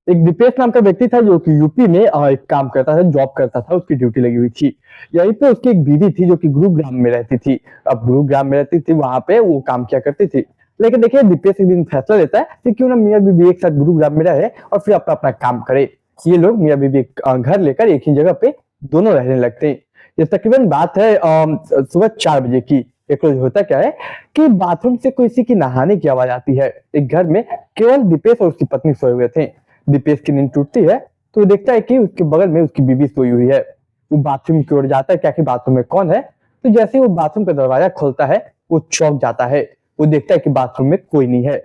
एक दीपेश नाम का व्यक्ति था जो कि यूपी में एक काम करता था, जॉब करता था, उसकी ड्यूटी लगी हुई थी। यहीं पे उसकी एक बीवी थी जो कि गुरुग्राम में रहती थी। अब गुरुग्राम में रहती थी, वहां पे वो काम किया करती थी। लेकिन देखिए दीपेश एक दिन फैसला लेता है कि क्यों ना मियाँ बीवी एक साथ गुरुग्राम में रहे और फिर अपना अपना काम करे। ये लोग मियाँ बीवी एक घर लेकर एक ही जगह पे दोनों रहने लगते हैं। ये तकरीबन बात है सुबह 4 बजे की। एक रोज होता क्या है कि बाथरूम से किसी की नहाने की आवाज आती है। एक घर में केवल दीपेश और उसकी पत्नी सोए हुए थे। दीपेश की नींद टूटती है तो वो देखता है कि उसके बगल में उसकी बीवी सोई हुई है। वो बाथरूम की ओर जाता है क्या कि बाथरूम में कौन है। तो जैसे ही वो बाथरूम का दरवाजा खोलता है वो चौंक जाता है। वो देखता है कि बाथरूम में कोई नहीं है।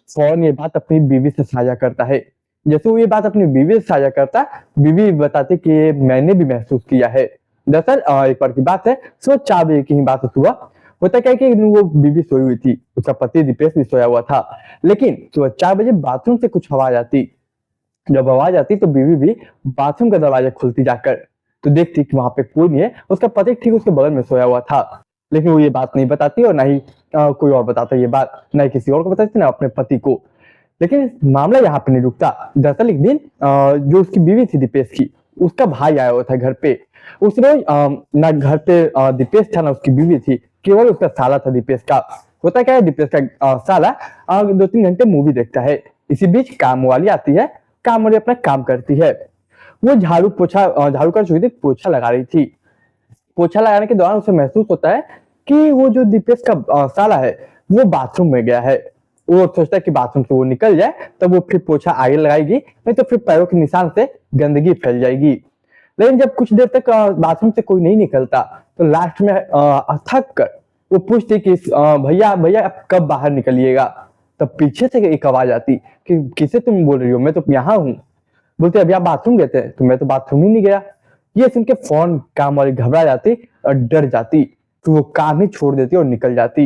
फौरन ये बात अपनी बीवी से साझा करता है। जैसे वो ये बात अपनी बीवी से साझा करता, बीवी बताती कि ये मैंने भी महसूस किया है। दरअसल एक बार की बात है, सुबह 4 बजे की ही बात है। सुबह होता क्या है कि वो बीवी सोई हुई थी, उसका पति दीपेश भी सोया हुआ था। लेकिन सुबह 4 बजे बाथरूम से कुछ आवाज आती। जब आवाज आती तो बीवी भी बाथरूम का दरवाजा खोलती जाकर, तो देखती कि वहां पे कोई नहीं है। उसका पति ठीक उसके बगल में सोया हुआ था। लेकिन वो ये बात नहीं बताती और ना ही कोई और बताता ये बात, ना ही किसी और को बताती, ना अपने पति को। लेकिन मामला यहाँ पे नहीं रुकता। दरअसल एक दिन जो उसकी बीवी थी दीपेश की, उसका भाई आया हुआ था घर पे। उस रोज ना घर पे दीपेश था ना उसकी बीवी थी, केवल उसका साला था दीपेश का। होता क्या है, दीपेश का साला 2-3 घंटे मूवी देखता है। इसी बीच काम वाली आती है, काम वाली अपना काम करती है। वो झाड़ू कर चुकी थी, पोछा लगा रही थी। पोछा लगाने के दौरान उसे महसूस होता है कि वो जो दीपेश का साला है वो बाथरूम में गया है। वो सोचता है कि बाथरूम से वो निकल जाए तब वो फिर पोछा आगे लगाएगी, नहीं तो फिर पैरों के निशान से गंदगी फैल जाएगी। लेकिन जब कुछ देर तक बाथरूम से कोई नहीं निकलता तो लास्ट में थक कर वो पूछती कि भैया भैया आप कब बाहर निकलिएगा। तब पीछे से एक आवाज आती कि किसे तुम बोल रही हो, मैं तो यहाँ हूँ। बोलते अभी आप बाथरूम गए थे, तो मैं तो बाथरूम ही नहीं गया। ये सुन के फौरन काम वाली घबरा जाती और डर जाती, तो वो काम ही छोड़ देती और निकल जाती।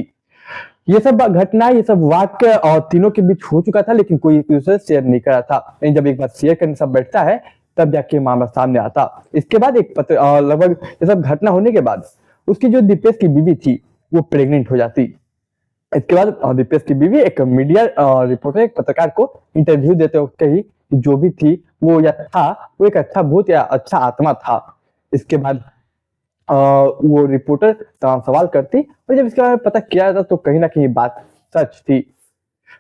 ये सब घटना, ये सब वाक्य और तीनों के बीच हो चुका था, लेकिन कोई एक दूसरे से शेयर नहीं करा था। लेकिन जब एक बार शेयर करने सब बैठता है तब जाके मामला सामने आता। इसके बाद लगभग ये सब घटना होने के बाद उसकी जो दीपेश की बीवी थी वो प्रेग्नेंट हो जाती। इसके बाद दीपेश की बीवी एक मीडिया रिपोर्टर, एक पत्रकार को इंटरव्यू देते वक्त कही कि जो भी थी वो या था वो एक अच्छा भूत या अच्छा आत्मा था। इसके बाद वो रिपोर्टर तमाम सवाल करती और जब इसके बारे में पता किया जाता तो कहीं ना कहीं बात सच थी।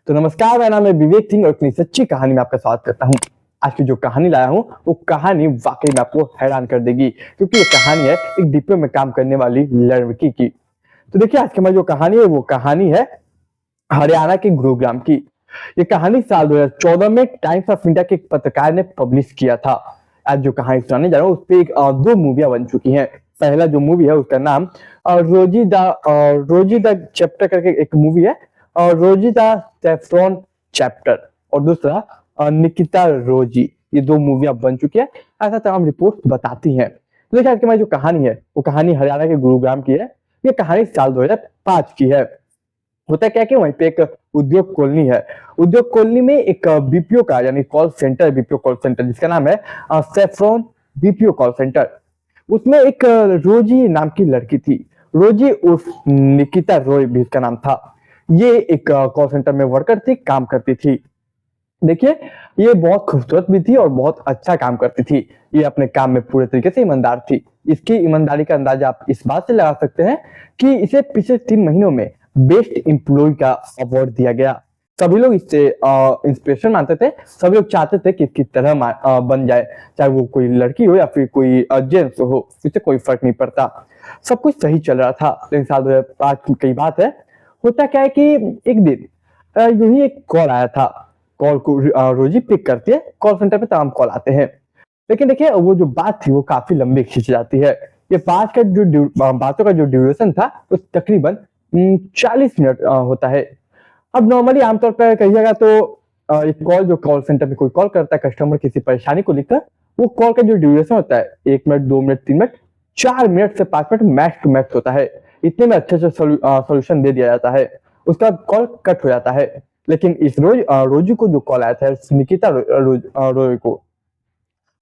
तो नमस्कार, मेरा नाम है विवेक सिंह और इतनी सच्ची कहानी में आपका स्वागत करता हूँ। आज की जो कहानी लाया हूँ वो कहानी वाकई में आपको हैरान कर देगी, क्योंकि ये कहानी है एक डिपो में काम करने वाली लड़की की। तो देखिए आज की हमारी जो कहानी है वो कहानी है हरियाणा के गुरुग्राम की। ये कहानी साल 2014 में टाइम्स ऑफ इंडिया के एक पत्रकार ने पब्लिश किया था। आज जो कहानी सुनाने जा रहा हूँ उस पर 2 मूवियां बन चुकी हैं। पहला जो मूवी है उसका नाम रोजी द चैप्टर करके एक मूवी है, और रोजी द सेफ्रॉन चैप्टर, और दूसरा निकिता रोजी। ये 2 मूवियां बन चुकी है, ऐसा तमाम रिपोर्ट बताती हैं। तो देखिए आज की हमारी जो कहानी है वो कहानी हरियाणा के गुरुग्राम की है। ये कहानी साल 2005 की है। होता क्या है कि वहीं पे एक उद्योग कॉलोनी है। उद्योग कॉलोनी में एक बीपीओ का यानी call centre, BPO call centre जिसका नाम है सेफ्रॉन बीपीओ कॉल सेंटर। उसमें एक रोजी नाम की लड़की थी। रोजी उर्फ निकिता रॉय भी उसका नाम था। ये एक कॉल सेंटर में वर्कर थी, काम करती थी। देखिए ये बहुत खूबसूरत भी थी और बहुत अच्छा काम करती थी। ये अपने काम में पूरे तरीके से ईमानदार थी। इसकी ईमानदारी का अंदाजा आप इस बात से लगा सकते हैं कि इसे पिछले 3 महीनों में बेस्ट एम्प्लॉय का अवार्ड दिया गया। सभी लोग इससे इंस्पिरेशन मानते थे, सभी लोग चाहते थे कि इसकी तरह बन जाए, चाहे वो कोई लड़की हो या फिर कोई जेंट्स हो, इससे कोई फर्क नहीं पड़ता। सब कुछ सही चल रहा था। लेकिन साल 2005 की कई बात है। होता क्या है कि एक दिन यूं ही एक कॉल आया था। कॉल को रोजी पिक करती है। कॉल सेंटर पे तमाम कॉल आते हैं, लेकिन देखिए वो जो बात थी वो काफी लंबी खींच जाती है। ये बातों का जो ड्यूरेशन था वो तकरीबन 40 मिनट होता है। अब नॉर्मली आमतौर पर कहिएगा तो एक कॉल, जो कॉल सेंटर में कोई कॉल करता है कस्टमर किसी परेशानी को लेकर, वो कॉल का जो ड्यूरेशन होता है 1 मिनट, 2 मिनट, 3 मिनट, 4 मिनट से 5 मिनट मैक्स टू मैक्स होता है। इतने में अच्छे से सोल्यूशन दे दिया जाता है, उसका कॉल कट हो जाता है। लेकिन इस रोजी को जो कॉल आया था निकिता रोय को,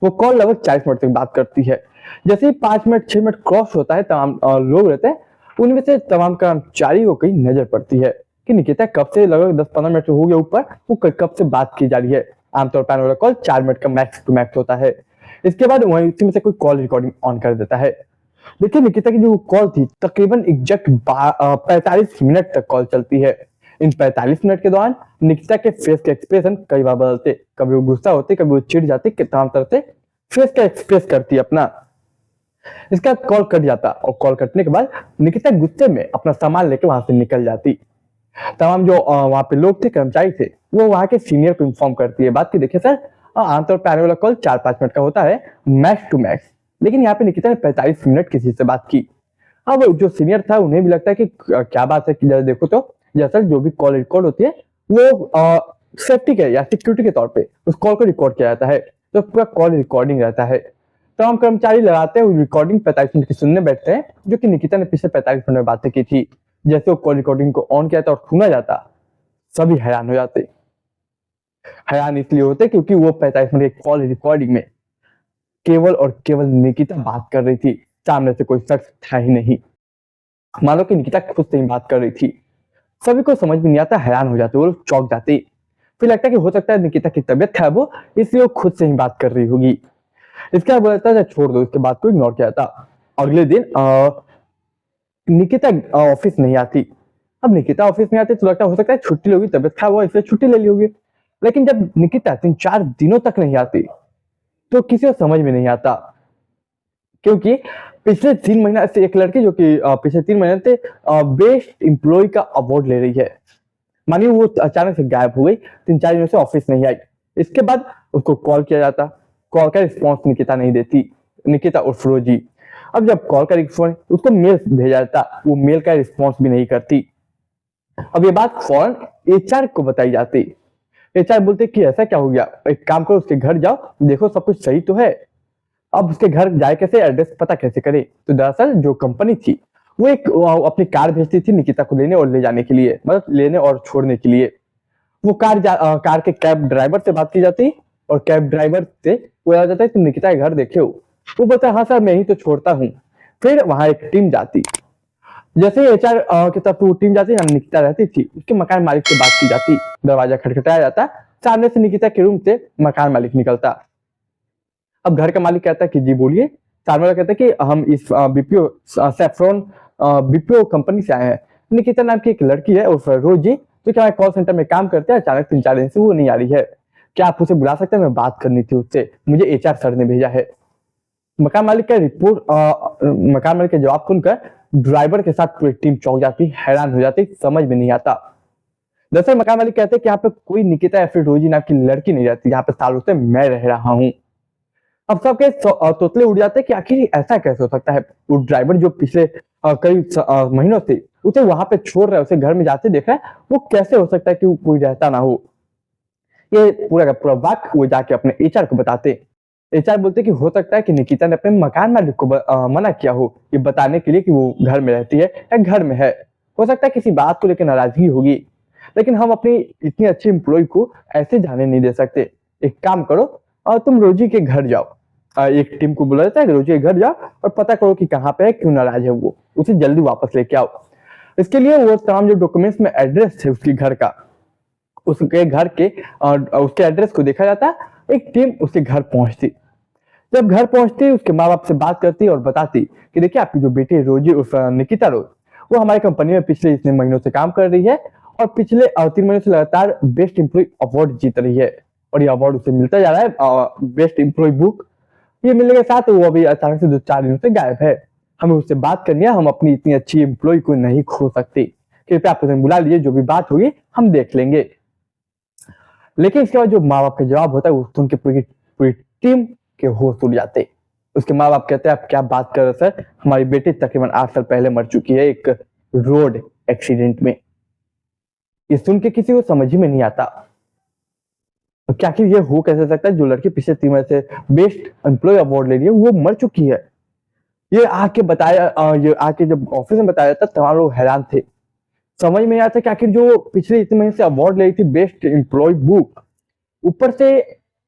वो कॉल लगभग 40 मिनट तक बात करती है। जैसे ही 5 मिनट 6 मिनट क्रॉस होता है, तमाम लोग रहते हैं उनमें से तमाम कर्मचारी को कहीं नजर पड़ती है कि निकिता कब से, लगभग 10-15 मिनट हो गया ऊपर, वो कब से बात की जा रही है। आमतौर पर आने वाला कॉल 4 मिनट का मैक्स टू मैक्स होता है। इसके बाद वहीं उसी में से कोई कॉल रिकॉर्डिंग ऑन कर देता है। देखिए निकिता की जो कॉल थी तकरीबन एग्जैक्ट 45 मिनट तक कॉल चलती है। इन 45 मिनट के दौरान निकिता के फेस के एक्सप्रेशन कई बार बदलते, कभी वो गुस्सा होती, कभी वो चिढ़ जाती, तमाम तरह से फेस का एक्सप्रेस करती है अपना। इसका कॉल कट जाता और कॉल कटने के बाद निकिता गुस्से में अपना सामान लेकर वहां से निकल जाती। तमाम जो वहां पे लोग थे, कर्मचारी थे, वो वहां के सीनियर को इन्फॉर्म करती है बात की देखिए सर, आमतौर पर आने वाला कॉल 4-5 मिनट का होता है मैक्स टू मैक्स, लेकिन यहाँ पे निकिता ने 45 मिनट किसी से बात की। अब जो सीनियर था उन्हें भी लगता है कि क्या बात है कि जरा देखो तो दरअसल जो भी कॉल रिकॉर्ड होती है वो सेफ्टी के या सिक्योरिटी के तौर पे उस कॉल को रिकॉर्ड किया जाता है, तो पूरा कॉल रिकॉर्डिंग रहता है। तो हम कर्मचारी लगाते हैं रिकॉर्डिंग 45 मिनट की सुनने बैठते हैं, जो कि निकिता ने पिछले 45 मिनट में बातें की थी। जैसे वो कॉल रिकॉर्डिंग को ऑन किया था और सुना जाता, सभी हैरान हो जाते। हैरान इसलिए होते क्योंकि वो 45 मिनट की कॉल रिकॉर्डिंग में केवल और केवल निकिता बात कर रही थी, सामने से कोई शख्स था ही नहीं। मानो कि निकिता खुद से ही बात कर रही थी। सभी को समझ में नहीं आता, हैरान हो जाते, वो लोग चौंक जाते। फिर लगता है कि हो सकता है निकिता की तबीयत खराब हो, इसलिए वो खुद से ही बात कर रही होगी। इसके बाद बोलता है छोड़ दो, इसके बाद को इग्नोर किया था। अगले दिन निकिता ऑफिस नहीं आती। अब निकिता ऑफिस में आती तो लगता हो सकता है छुट्टी होगी, तबीयत खराब हुआ इसलिए छुट्टी ले ली होगी। लेकिन जब निकिता 3-4 दिनों तक नहीं आती तो किसी को समझ में नहीं आता, क्योंकि पिछले 3 महीना से एक लड़की जो कि पिछले 3 महीने से बेस्ट एम्प्लॉय का अवार्ड ले रही है, मानिए वो अचानक से गायब हो गई, 3-4 दिनों से ऑफिस नहीं आई। इसके बाद उसको कॉल किया जाता, कॉल का रिस्पॉन्स निकिता नहीं देती, निकिता उर्फ रोजी। अब जब कॉल का रिस्पॉन्स उसको मेल भेजा जाता, वो मेल का रिस्पॉन्स भी नहीं करती। अब ये बात फौरन एचआर को बताई जाती। एचआर बोलते कि ऐसा क्या हो गया, एक काम करो उसके घर जाओ, देखो सब कुछ सही तो है। अब उसके घर जाए कैसे, एड्रेस पता कैसे करे? तो दरअसल जो कंपनी थी वो एक अपनी कार भेजती थी निकिता को लेने और ले जाने के लिए, मतलब लेने और छोड़ने के लिए। वो कार के कैब ड्राइवर से बात की जाती और कैब ड्राइवर से बोला जाता है तुम निकिता के घर देखे हो? वो बोलता है हाँ सर मैं ही तो छोड़ता हूँ। फिर वहां एक टीम जाती। जैसे ही एचआर की तरफ वो टीम जाती, निकिता रहती थी, उसके मकान मालिक से बात की जाती। दरवाजा खटखटाया जाता, सामने से निकिता के रूम से मकान मालिक निकलता। अब घर का मालिक कहता है कि जी बोलिए। सामने वाला कहता है कि हम इस बीपीओ सैफ्रॉन बीपीओ कंपनी से आए हैं। निकिता नाम की एक लड़की है उर्फ रोजी, जो क्या कॉल सेंटर में काम करते हैं, अचानक 3-4 दिन से वो नहीं आ रही है। क्या आप उसे बुला सकते हैं? मैं बात करनी थी उससे, मुझे एचआर सर ने भेजा है। मकान मालिक का मकान मालिक का जवाब सुनकर ड्राइवर के साथ पूरी टीम चौंक जाती, हैरान हो जाती, समझ में नहीं आता। दरअसल मकान मालिक कहते हैं कि यहाँ पे कोई निकिता या फिर रोजी नाम की लड़की नहीं रहती, यहाँ पे सालों से मैं रह रहा हूँ। अब सबके तोतले उड़ जाते हैं कि आखिर ऐसा कैसे हो सकता है। वो ड्राइवर जो पिछले कई महीनों से उसे वहां पे छोड़ रहा है, उसे घर में जाते देख रहा है, वो कैसे हो सकता है कि कोई रहता ना हो। ये पूरा का पूरा वाक्य वो जाके अपने एचआर को बताते। एचआर बोलते कि हो सकता है कि निकिता ने अपने मकान मालिक को मना किया हो ये बताने के लिए कि वो घर में रहती है या घर में है। हो सकता है किसी बात को लेकर नाराजगी होगी, लेकिन हम अपनी इतनी अच्छी एम्प्लॉय को ऐसे जाने नहीं दे सकते। एक काम करो और तुम रोजी के घर जाओ। एक टीम को बोला जाता है रोजी के घर जाओ और पता करो कि कहाँ पे है, क्यों नाराज है वो, उसे जल्दी वापस लेके आओ। इसके लिए वो तमाम जो डॉक्यूमेंट्स में एड्रेस है उसके घर का, उसके घर के उसके एड्रेस को देखा जाता। एक टीम उसके घर पहुंचती। जब घर पहुंचती उसके माँ बाप से बात करती और बताती कि देखिए आपकी जो बेटी रोजी उर्फ निकिता रोज, वो हमारी कंपनी में पिछले इतने महीनों से काम कर रही है और पिछले 3 महीनों से लगातार बेस्ट एम्प्लॉय अवार्ड जीत रही है, और ये अवार्ड उसे मिलता जा रहा है बेस्ट एम्प्लॉय बुक। ये मिलने के साथ वो अभी अचानक से 2-4 दिनों से गायब है। हमें उससे बात करनी है, हम अपनी इतनी अच्छी एम्प्लॉय को नहीं खो सकते, कृपया आप उसे बुला लीजिए, जो भी बात होगी हम देख लेंगे। लेकिन इसके बाद जो माँ बाप का जवाब होता है वो सुन के पूरी पूरी टीम के होश उड़ जाते। उसके माँ बाप कहते हैं आप क्या बात कर रहे सर, हमारी बेटी तकरीबन 8 साल पहले मर चुकी है एक रोड एक्सीडेंट में। ये सुन के किसी को समझ ही में नहीं आता, तो क्या कि ये हो कैसे सकता है, जो लड़की पिछले 3 महीने से बेस्ट एम्प्लॉय अवार्ड ले रही है वो मर चुकी है। ये आके बताया, ये आके जब ऑफिस में बताया था तमाम लोग हैरान थे, समझ में नहीं आता कि आखिर जो पिछले इतने महीने से अवार्ड ले रही थी बेस्ट एम्प्लॉय बुक, ऊपर से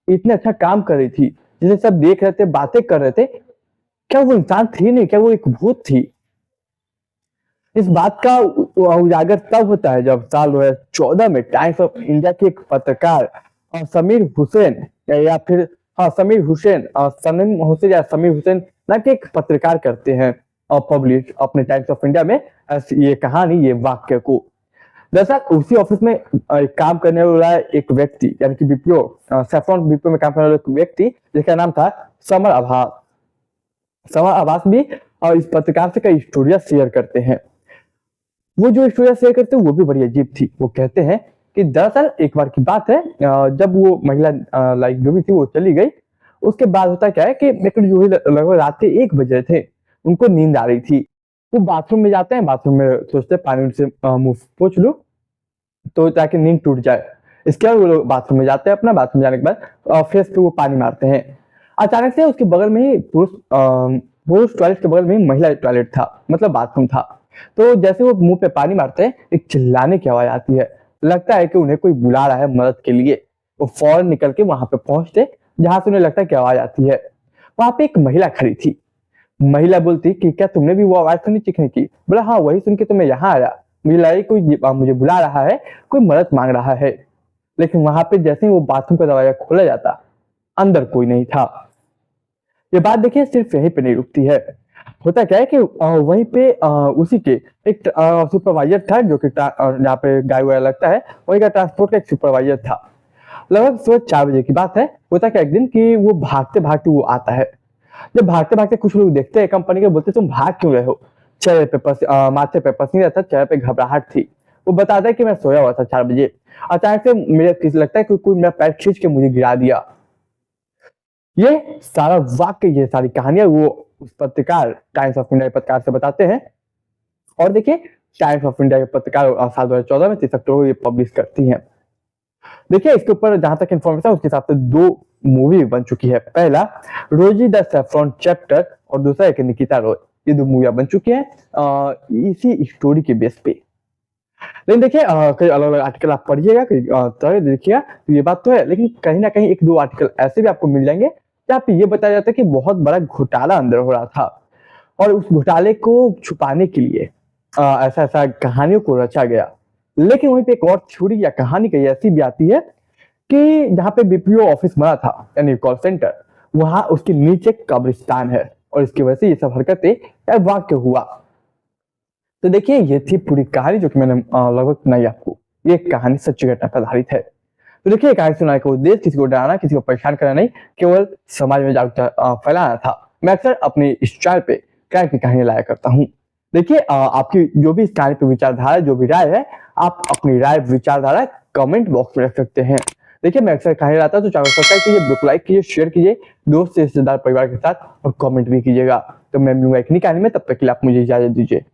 इतने अच्छा काम कर रही थी, जिसे सब देख रहे थे, बातें कर रहे थे, क्या वो इंसान थी नहीं, क्या वो एक भूत थी? इस बात का उजागर तब होता है जब साल 2014 में टाइम्स ऑफ इंडिया के एक पत्रकार समीर हुसैन या फिर हाँ समीर हुसैन, सलीम हुसैन या समीर हुसैन नाम के एक पत्रकार करते हैं पब्लिश अपने टाइम्स ऑफ इंडिया में ये कहानी, ये वाक्य को। दरअसल उसी ऑफिस में काम करने वाला एक व्यक्ति यानी कि बीपीओ, सैफरॉन बीपीओ में काम करने वाला एक व्यक्ति जिसका नाम था समर आभास। समर आभास भी इस पत्रकार से कई स्टोरियां शेयर करते हैं। वो जो स्टोरियां शेयर करते हैं वो भी बड़ी अजीब थी। वो कहते हैं कि दरअसल एक बार की बात है, जब वो महिला लाइक जो भी थी वो चली गई, उसके बाद होता क्या है कि जो ही लगभग रात के 1 बजे थे, उनको नींद आ रही थी। वो बाथरूम में जाते हैं, बाथरूम में सोचते हैं पानी से मुंह पोंछ लूं तो ताकि नींद टूट जाए। इसके बाद वो लोग बाथरूम में जाते हैं, अपना बाथरूम जाने के बाद फेस पे वो पानी मारते हैं। अचानक से उसके बगल में ही पुरुष टॉयलेट के बगल में ही महिला टॉयलेट था, मतलब बाथरूम था। तो जैसे वो मुंह पे पानी मारते हैं, एक चिल्लाने की आवाज आती है। लगता है कि उन्हें कोई बुला रहा है मदद के लिए। वो फौरन निकल के वहां पे पहुंचते जहां से उन्हें लगता है कि आवाज आती है। वहां पे एक महिला खड़ी थी। महिला बोलती कि क्या तुमने भी वो आवाज सुनी चीखने की? बोला हाँ, वही सुन के तो मैं यहाँ आया। मुझे लगा कोई मुझे बुला रहा है, कोई मदद मांग रहा है। लेकिन वहां पे जैसे ही वो बाथरूम का दरवाजा खोला जाता, अंदर कोई नहीं था। ये बात देखिए सिर्फ यहीं पे नहीं रुकती है। होता क्या है कि वहीं पे उसी के एक सुपरवाइजर था जो कि जहाँ पे गाय वगैरह लगता है, वहीं का ट्रांसपोर्ट का एक सुपरवाइजर था। लगभग सुबह 4 बजे की बात है। होता क्या एक दिन कि वो भागते भागते वो आता है। जब भागते भागते कुछ लोग देखते हैं कंपनी के, बोलते तुम भाग क्यों रहे हो? चेहरे पे माथे पे पसीना था, चेहरे पे घबराहट थी। वो बताता है कि मैं सोया हुआ था 4 बजे, अचानक से मुझे किसी लगता है कि कोई मेरा पैर खींच के मुझे गिरा दिया। ये सारा वाक्य, ये सारी कहानियां वो उस पत्रकार टाइम्स ऑफ इंडिया के पत्रकार से बताते हैं। और देखिए टाइम्स ऑफ इंडिया के पत्रकार साल 2014 में 30 अक्टूबर को ये पब्लिश करती हैं। देखिए इसके ऊपर जहां तक इन्फॉर्मेशन उसके हिसाब से 2 मूवी बन चुकी है। पहला रोजी द सैफरॉन चैप्टर और दूसरा एक निकिता रॉय। ये 2 मूवियां बन चुकी हैं इसी स्टोरी के बेस पे। लेकिन देखिए कई अलग अलग आर्टिकल आप पढ़िएगा, कई तरह देखिएगा, तो ये बात तो है। लेकिन कहीं ना कहीं 1-2 आर्टिकल ऐसे भी आपको मिल जाएंगे जहाँ पे ये बताया जाता है कि बहुत बड़ा घोटाला अंदर हो रहा था और उस घोटाले को छुपाने के लिए ऐसा ऐसा कहानियों को रचा गया। लेकिन वहीं पे एक और थ्योरी या कहानी कहीं ऐसी भी आती है कि जहाँ पे बीपीओ ऑफिस बना था यानी कॉल सेंटर, वहां उसके नीचे कब्रिस्तान है और इसकी वजह से ये सब हरकतें या वाक्य हुआ। तो देखिए ये थी पूरी कहानी जो कि मैंने लगभग सुनाई आपको। ये कहानी सच्ची घटना पर आधारित है। तो देखिए कहानी सुनाने का उद्देश्य किसी को डराना, किसी को परेशान करना नहीं, केवल समाज में जागरूकता फैलाना था। मैं अक्सर अपने इस चैनल पे क्राइम की कहानी लाया करता हूँ। देखिए आपकी जो भी इस कहानी पे विचारधारा, जो भी राय है, आप अपनी राय विचारधारा कमेंट बॉक्स में रख सकते हैं। देखिए मैं अक्सर कहानी लाता हूँ तो चैनल सब्सक्राइब कीजिए, वीडियो को लाइक कीजिए, शेयर कीजिए दोस्त रिश्तेदार परिवार के साथ और कमेंट भी कीजिएगा। तो मैं मिलूंगा एक नई कहानी में, तब तक के लिए आप मुझे इजाजत दीजिए।